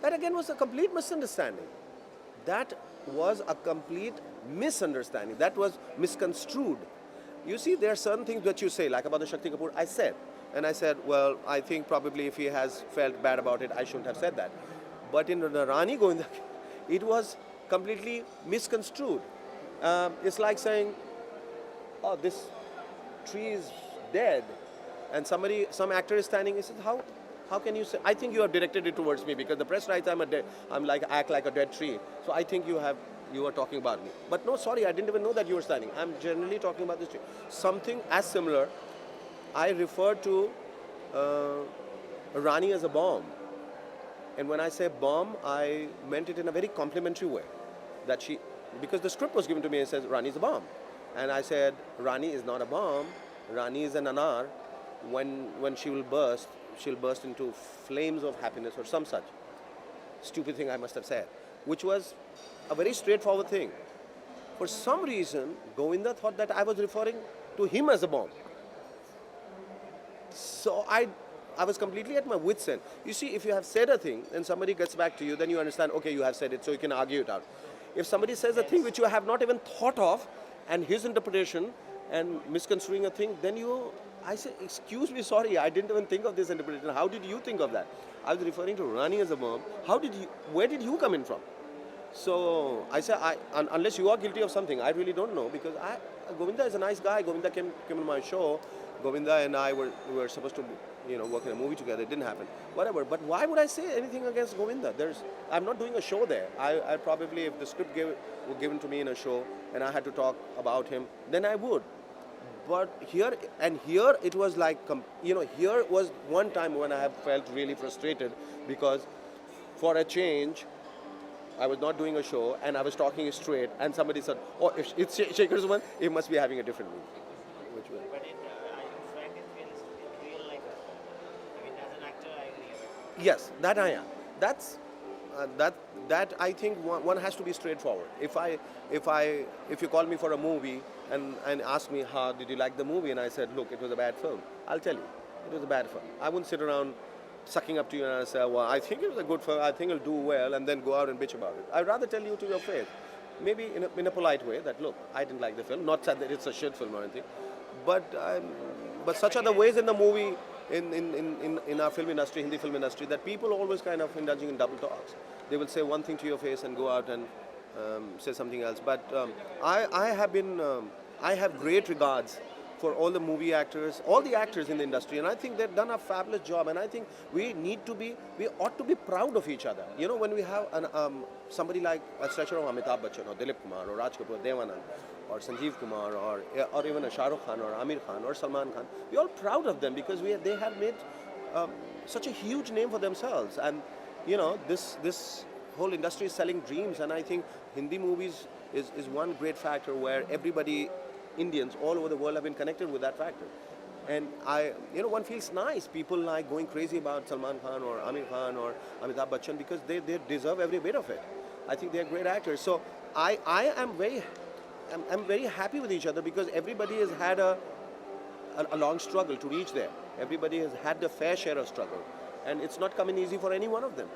That again was a complete misunderstanding. That was a complete misunderstanding. That was misconstrued. You see, there are certain things that you say, like about the Shakti Kapoor, I said. And I said, well, I think probably if he has felt bad about it, I shouldn't have said that. But in the Rani Govinda, it was completely misconstrued. It's like saying, oh, this tree is dead. And some actor is standing, he says, how can you say? I think you have directed it towards me because the press writes act like a dead tree. So I think you are talking about me. But no, sorry, I didn't even know that you were standing. I'm generally talking about this tree. Something as similar, I referred to Rani as a bomb. And when I say bomb, I meant it in a very complimentary way. Because the script was given to me and it says Rani is a bomb. And I said, Rani is not a bomb. Rani is an anar. When she will burst, she'll burst into flames of happiness or some such stupid thing I must have said, which was a very straightforward thing. For some reason, Govinda thought that I was referring to him as a bomb. So I was completely at my wit's end. You see, if you have said a thing and somebody gets back to you, then you understand, okay, you have said it, so you can argue it out. If somebody says a thing which you have not even thought of, and his interpretation and misconstruing a thing, then I say, excuse me, sorry, I didn't even think of this interpretation. How did you think of that? I was referring to Rani as a bomb. Where did you come in from? So I said, unless you are guilty of something, I really don't know, because Govinda is a nice guy. Govinda came on my show. Govinda and I were supposed to work in a movie together. It didn't happen. Whatever. But why would I say anything against Govinda? I'm not doing a show there. I probably, if the script were given to me in a show and I had to talk about him, then I would. But here it was like, here was one time when I have felt really frustrated because for a change, I was not doing a show and I was talking straight and somebody said, oh, if it's Shekhar Suman, he must be having a different movie. But are you find it feels in real life? I mean, as an actor, I agree. Yes, that I am. That I think one has to be straightforward. If you call me for a movie and ask me how did you like the movie, and I said, look, it was a bad film, I'll tell you, it was a bad film. I wouldn't sit around sucking up to you and I say, well, I think it was a good film, I think it'll do well, and then go out and bitch about it. I'd rather tell you to your face, maybe in a polite way, that look, I didn't like the film, not that it's a shit film or anything, but such are the ways in the movie. In our film industry, Hindi film industry, that people always kind of indulging in double talks. They will say one thing to your face and go out and say something else. But I have great regards for all the movie actors, all the actors in the industry, and I think they've done a fabulous job. And I think we ought to be proud of each other. When we have somebody like a stature of Amitabh Bachchan or Dilip Kumar or Raj Kapoor, Devanand, or Sanjeev Kumar, or even a Shah Rukh Khan or Amir Khan or Salman Khan, we're all proud of them because they have made such a huge name for themselves. And this whole industry is selling dreams, and I think Hindi movies is one great factor where everybody, Indians all over the world, have been connected with that factor. And one feels nice. People like going crazy about Salman Khan or Amir Khan or Amitabh Bachchan because they deserve every bit of it. I think they're great actors. So I'm very happy with each other because everybody has had a long struggle to reach there. Everybody has had their fair share of struggle. And it's not coming easy for any one of them.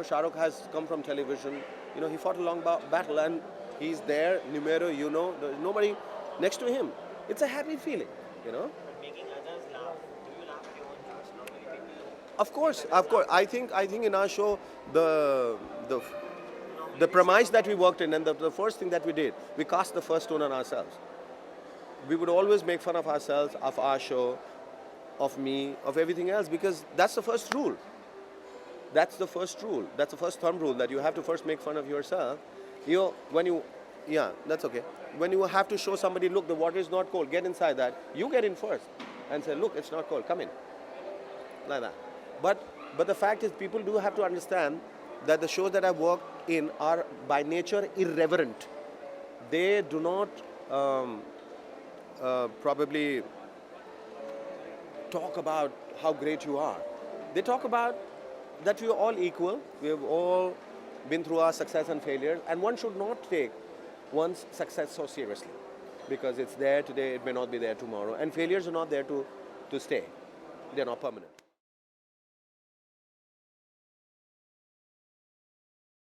Shah Rukh has come from television. He fought a long battle and he's there, numero, there's nobody next to him. It's a happy feeling, But making others laugh, do you laugh at your own jokes? Not many people do. Of course. I think in our show, the premise that we worked in and the first thing that we did, we cast the first stone on ourselves. We would always make fun of ourselves, of our show, of me, of everything else, because that's the first rule. That's the first rule. That's the first thumb rule, that you have to first make fun of yourself. That's okay. When you have to show somebody, look, the water is not cold, get inside that, you get in first and say, look, it's not cold, come in. Like that. But the fact is, people do have to understand that the shows that I work in are by nature irreverent. They do not probably talk about how great you are. They talk about that we are all equal. We have all been through our success and failures, and one should not take one's success so seriously because it's there today, it may not be there tomorrow, and failures are not there to stay. They're not permanent.